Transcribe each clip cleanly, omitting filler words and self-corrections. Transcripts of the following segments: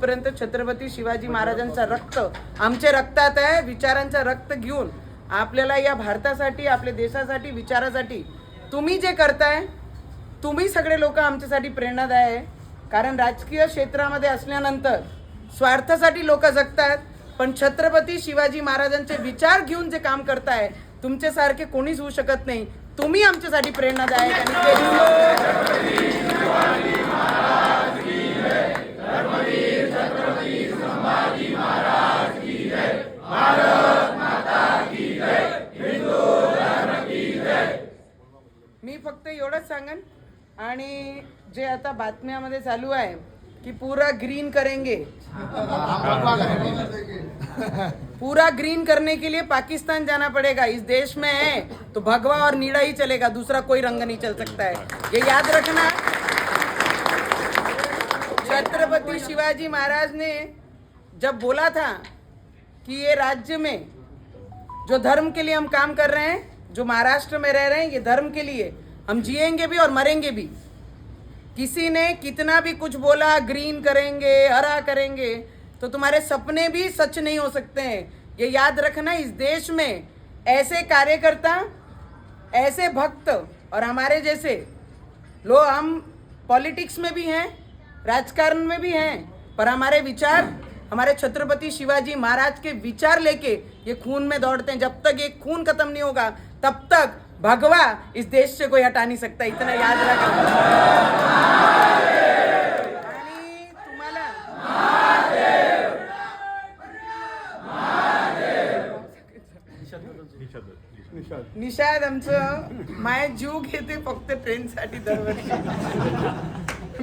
पर्यंत छत्रपती शिवाजी महाराजांचा रक्त आमच्या रक्तात आहे. विचारांचा रक्त घेऊन आपल्याला या भारतासाठी, आपल्या देशासाठी, विचारासाठी तुम्ही जे करताय, तुम्ही सगळे लोक आमच्यासाठी प्रेरणादायी आहे. कारण राजकीय क्षेत्रामध्ये असल्यानंतर स्वार्थासाठी लोक जगतात, पण छत्रपती शिवाजी महाराजांचे विचार घेऊन जे काम करताय तुमच्यासारखे कोणीच होऊ शकत नाही. तुम्ही आमच्यासाठी प्रेरणादायक मी फक्त एवढंच सांगेन. आणि जे आता बातम्यामध्ये चालू आहे की पूरा ग्रीन करेंगे, पूरा ग्रीन करने के लिए पाकिस्तान जाना पड़ेगा. इस देश में है तो भगवा और नीला ही चलेगा, दूसरा कोई रंग नहीं चल सकता है. ये याद रखना. छत्रपति शिवाजी महाराज ने जब बोला था कि ये राज्य में जो धर्म के लिए हम काम कर रहे हैं, जो महाराष्ट्र में रह रहे हैं, ये धर्म के लिए हम जिएंगे भी और मरेंगे भी. किसी ने कितना भी कुछ बोला, ग्रीन करेंगे, हरा करेंगे, तो तुम्हारे सपने भी सच नहीं हो सकते हैं. ये याद रखना. इस देश में ऐसे कार्यकर्ता, ऐसे भक्त और हमारे जैसे लोग, हम पॉलिटिक्स में भी हैं, राजकारण में भी हैं, पर हमारे विचार, हमारे छत्रपति शिवाजी महाराज के विचार लेके ये खून में दौड़ते हैं. जब तक ये खून खत्म नहीं होगा तब तक भगवा इस देश से कोई हटा नहीं सकता. इतना याद रखना. आणि तुम्हाला निषाद आमचं माय जीव घेते फक्त ट्रेनसाठी दरवर्षी.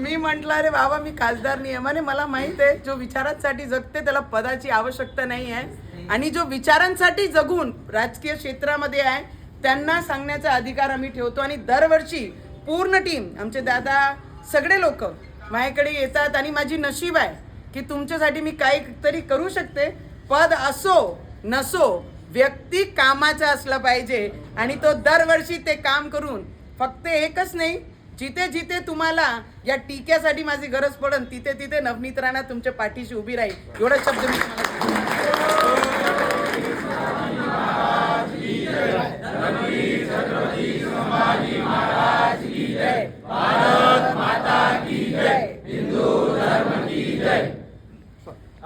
मी म्हटलं अरे बाबा मी खासदार नाही आहे. म्हणे मला माहित आहे जो विचारांसाठी जगते त्याला पदाची आवश्यकता नाही आहे, आणि जो विचारांसाठी जगून राजकीय क्षेत्रामध्ये आहे त्यांना सांगण्याचा अधिकार आम्ही ठेवतो. आणि दरवर्षी पूर्ण टीम, आमचे दादा, सगळे लोक माझ्याकडे येतात. आणि माझी नशीब आहे की तुमच्यासाठी मी काहीतरी करू शकते. पद असो नसो, व्यक्ती कामाचा असला पाहिजे. आणि तो दरवर्षी ते काम करून फक्त एकच नाही, जिथे जिथे तुम्हाला या टीक्यासाठी माझी गरज पडेल तिथे तिथे नवनीत राणा तुमच्या पाठीशी उभी राहील. एवढा शब्द मी तुम्हाला